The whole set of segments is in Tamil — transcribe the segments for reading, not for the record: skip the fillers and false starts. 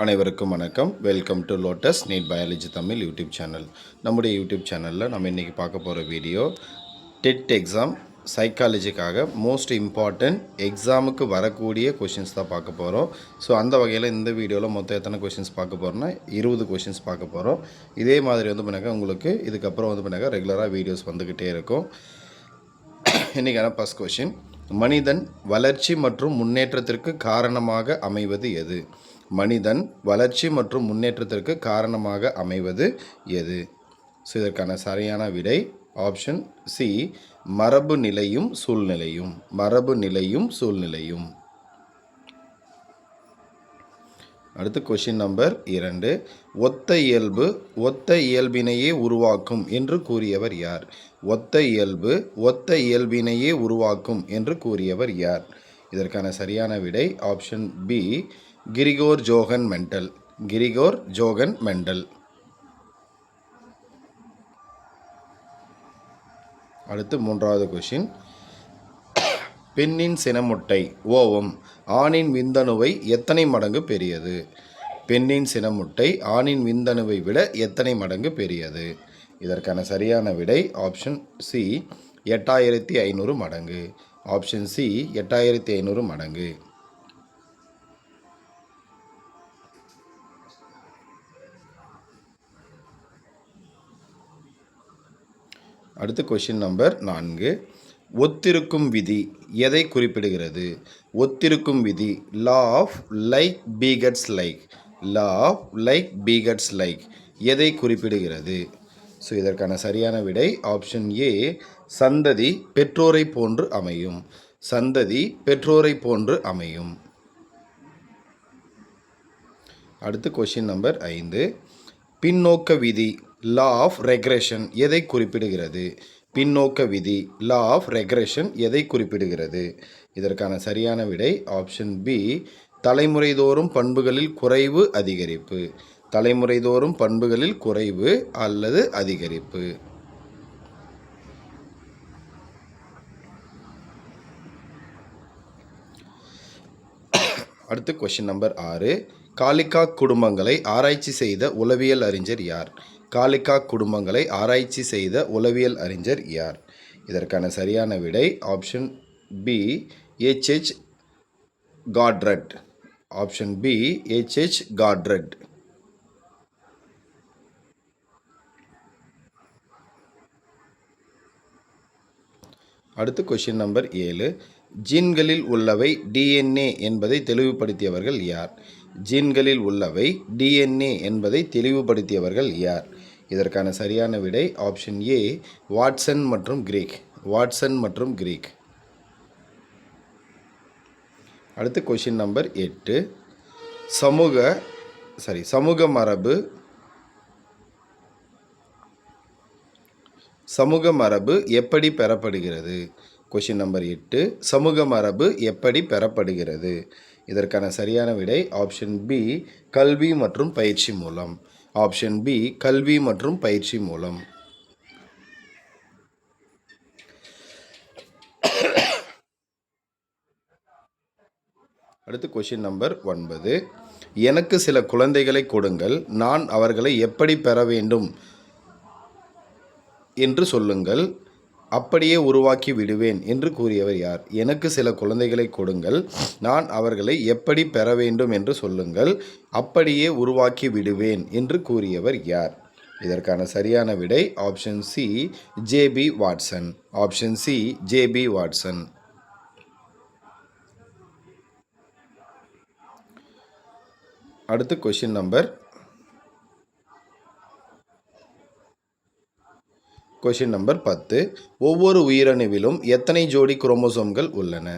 அனைவருக்கும் வணக்கம். Welcome to lotus NEET biology Tamil YouTube channel. நம்முடைய யூடியூப் சேனலில் நம்ம இன்றைக்கி பார்க்க போகிற வீடியோ டெட் எக்ஸாம் சைக்காலஜிக்காக மோஸ்ட் இம்பார்ட்டண்ட் எக்ஸாமுக்கு வரக்கூடிய கொஷின்ஸ் தான் பார்க்க போகிறோம். ஸோ அந்த வகையில் இந்த வீடியோவில் மொத்தம் எத்தனை கொஷின்ஸ் பார்க்க போகிறோன்னா 20 கொஷின்ஸ் பார்க்க போகிறோம். இதே மாதிரி பண்ணாக்க உங்களுக்கு இதுக்கப்புறம் பண்ணாக்க ரெகுலராக வீடியோஸ் வந்துக்கிட்டே இருக்கும். இன்றைக்கான ஃபர்ஸ்ட் கொஷின், மனிதன் வளர்ச்சி மற்றும் முன்னேற்றத்திற்கு காரணமாக அமைவது எது? மனிதன் வளர்ச்சி மற்றும் முன்னேற்றத்திற்கு காரணமாக அமைவது எது? ஸோ இதற்கான சரியான விடை ஆப்ஷன் சி, மரபு நிலையும் சூழ்நிலையும். மரபு நிலையும் சூழ்நிலையும். அடுத்து கொஷின் நம்பர் 2, ஒத்த இயல்பு ஒத்த இயல்பினையே உருவாக்கும் என்று கூறியவர் யார்? ஒத்த இயல்பு ஒத்த இயல்பினையே உருவாக்கும் என்று கூறியவர் யார்? இதற்கான சரியான விடை option B, Gregor Johann Mendel. Gregor Johann Mendel. அடுத்து 3வது கொஷின், பெண்ணின் சினமுட்டை ஓவம் ஆணின் விந்தணுவை எத்தனை மடங்கு பெரியது? பெண்ணின் சினமுட்டை ஆணின் விந்தணுவை விட எத்தனை மடங்கு பெரியது? இதற்கான சரியான விடை ஆப்ஷன் சி, 8500 மடங்கு. ஆப்ஷன் சி, 8500 மடங்கு. அடுத்து கொஷின் நம்பர் 4, ஒத்திருக்கும் விதி எதை குறிப்பிடுகிறது? ஒத்திருக்கும் விதி law of like begets like. Law of like begets like எதை குறிப்பிடுகிறது? ஸோ இதற்கான சரியான விடை ஆப்ஷன் ஏ, சந்ததி பெற்றோரை போன்று அமையும். சந்ததி பெற்றோரை போன்று அமையும். அடுத்து கொஷின் நம்பர் 5, பின்னோக்க விதி லா ஆஃப் ரெக்ரெஷன் எதை குறிப்பிடுகிறது? பின்னோக்க விதி லா ஆஃப் ரெக்ரெஷன் எதை குறிப்பிடுகிறது? இதற்கான சரியான விடை ஆப்ஷன் பி, தலைமுறைதோறும் பண்புகளில் குறைவு அதிகரிப்பு. தலைமுறைதோறும் பண்புகளில் குறைவு அல்லது அதிகரிப்பு. அடுத்து கொஷின் நம்பர் 6, காலிகாக் குடும்பங்களை ஆராய்ச்சி செய்த உளவியல் அறிஞர் யார்? காலிகாக் குடும்பங்களை ஆராய்ச்சி செய்த உளவியல் அறிஞர் யார்? இதற்கான சரியான விடை option B, H.H. Goddard. Option B, H.H. Goddard. அடுத்து கொஷின் நம்பர் 7, ஜீன்களில் உள்ளவை DNA என்பதை தெளிவுபடுத்தியவர்கள் யார்? ஜீன்களில் உள்ளவை DNA என்பதை தெளிவுபடுத்தியவர்கள் யார்? இதற்கான சரியான விடை ஆப்ஷன் ஏ, வாட்சன் மற்றும் கிரீக். வாட்சன் மற்றும் கிரீக். அடுத்து கொஷின் நம்பர் 8, சமூக மரபு எப்படி பெறப்படுகிறது? கொஷின் நம்பர் 8, சமூக மரபு எப்படி பெறப்படுகிறது? இதற்கான சரியான விடை ஆப்ஷன் பி, கல்வி மற்றும் பயிற்சி மூலம். ஆப்ஷன் பி, கல்வி மற்றும் பயிற்சி மூலம். அடுத்து கொஷின் நம்பர் 9, எனக்கு சில குழந்தைகளை கொடுங்கள், நான் அவர்களை எப்படி பெற வேண்டும் என்று சொல்லுங்கள், அப்படியே உருவாக்கி விடுவேன் என்று கூறியவர் யார்? எனக்கு சில குழந்தைகளை கொடுங்கள், நான் அவர்களை எப்படி பெற வேண்டும் என்று சொல்லுங்கள், அப்படியே உருவாக்கி விடுவேன் என்று கூறியவர் யார்? இதற்கான சரியான விடை option C, J.B. Watson. Option C, J.B. Watson. அடுத்து கொஷின் நம்பர் 10, ஒவ்வொரு உயிரணுவிலும் எத்தனை ஜோடி குரோமோசோம்கள் உள்ளன?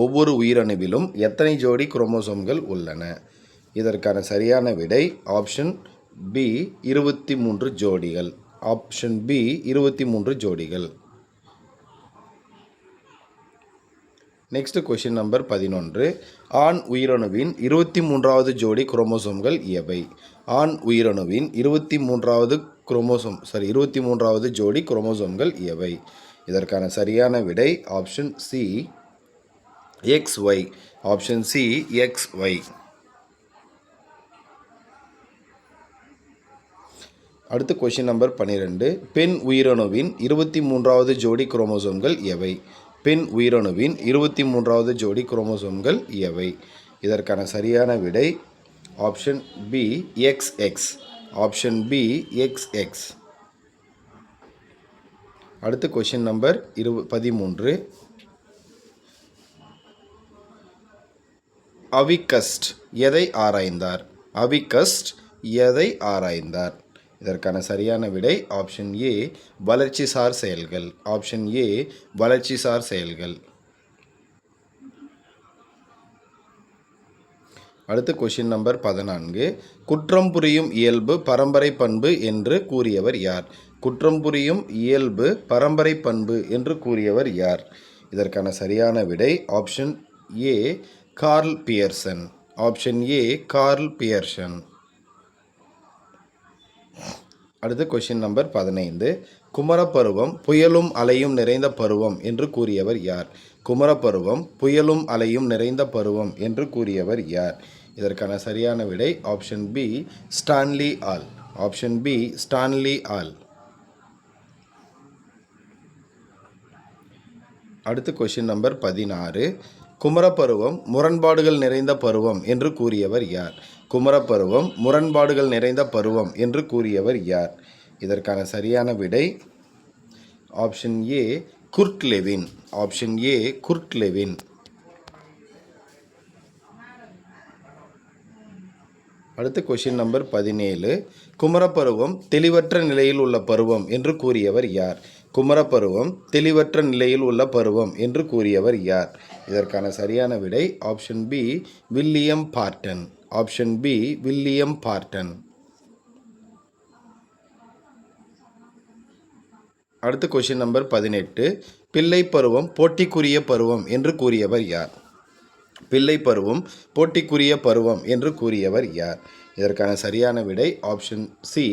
ஒவ்வொரு உயிரணுவிலும் எத்தனை ஜோடி குரோமோசோம்கள் உள்ளன? இதற்கான சரியான விடை ஆப்ஷன் பி, 23 ஜோடிகள். ஆப்ஷன் பி, 23 ஜோடிகள். நெக்ஸ்ட் கொஷின் நம்பர் 11, ஆண் உயிரணுவின் 23வது ஜோடி குரோமோசோம்கள் எவை? ஆண் உயிரணுவின் 23வது ஜோடி குரோமோசோம்கள் எவை? இதற்கான சரியான விடை option C, XY. Option C, XY. அடுத்து கொஷின் நம்பர் 12. பெண் உயிரணுவின் 23வது ஜோடி குரோமோசோம்கள் எவை? பெண் உயிரணுவின் 23வது ஜோடி குரோமோசோம்கள் எவை? இதற்கான சரியான விடை option B XX. Option B XX. அடுத்து கொஷின் நம்பர் 13. அவிகஸ்ட் எதை ஆராய்ந்தார்? அவிகஸ்ட் எதை ஆராய்ந்தார்? இதற்கான சரியான விடை ஆப்ஷன் ஏ வளர்ச்சிசார் செயல்கள். ஆப்ஷன் ஏ வளர்ச்சிசார் செயல்கள். அடுத்து கொஷின் நம்பர் 14. குற்றம் புரியும் இயல்பு பரம்பரை பண்பு என்று கூறியவர் யார்? குற்றம் புரியும் இயல்பு பரம்பரை பண்பு என்று கூறியவர் யார்? இதற்கான சரியான விடை option A Karl Pearson. Option A Karl Pearson. அடுத்து கொஷின் நம்பர் 15. குமரப்பருவம் புயலும் அலையும் நிறைந்த பருவம் என்று கூறியவர் யார்? குமரப்பருவம் புயலும் அலையும் நிறைந்த பருவம் என்று கூறியவர் யார்? இதற்கான சரியான விடை option B Stanley Hall. Option B Stanley Hall. அடுத்து கொஷின் நம்பர் 16. குமரப்பருவம் முரண்பாடுகள் நிறைந்த பருவம் என்று கூறியவர் யார்? குமரப்பருவம் முரண்பாடுகள் நிறைந்த பருவம் என்று கூறியவர் யார்? இதற்கான சரியான விடை option A Kurt Levin. Option A Kurt Levin. அடுத்து கொஷின் நம்பர் 17. குமரப்பருவம் தெளிவற்ற நிலையில் உள்ள பருவம் என்று கூறியவர் யார்? குமரப்பருவம் தெளிவற்ற நிலையில் உள்ள பருவம் என்று கூறியவர் யார்? இதற்கான சரியான விடை option B William Barton. Option B William Barton. அடுத்து கொஷின் நம்பர் 18. பிள்ளை பருவம் போட்டிக்குரிய பருவம் என்று கூறியவர் யார்? பிள்ளை பருவம் போட்டிக்குரிய பருவம் என்று கூறியவர் யார்? இதற்கான சரியான விடை option C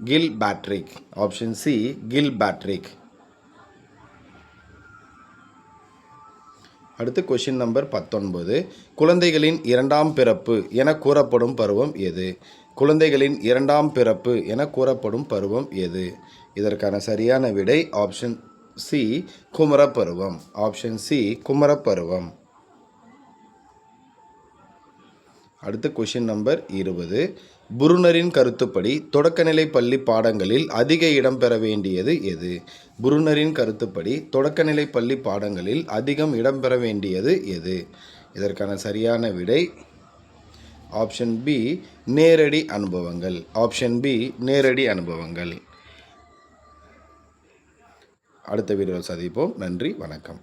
Kilpatrick. Option C Kilpatrick. அடுத்து கொஷின் நம்பர் 19. குழந்தைகளின் இரண்டாம் பிறப்பு என கூறப்படும் பருவம் எது? குழந்தைகளின் இரண்டாம் பிறப்பு என கூறப்படும் பருவம் எது? இதற்கான சரியான விடை ஆப்ஷன் சி குமரப்பருவம். ஆப்ஷன் சி குமரப்பருவம். அடுத்து கொஷின் நம்பர் 20. புருனரின் கருத்துப்படி தொடக்கநிலை பள்ளி பாடங்களில் அதிக இடம் பெற வேண்டியது எது? புருனரின் கருத்துப்படி தொடக்கநிலை பள்ளி பாடங்களில் அதிகம் இடம்பெற வேண்டியது எது? இதற்கான சரியான விடை ஆப்ஷன் பி நேரடி அனுபவங்கள். ஆப்ஷன் பி நேரடி அனுபவங்கள். அடுத்த வீடியோவில் சந்திப்போம். நன்றி, வணக்கம்.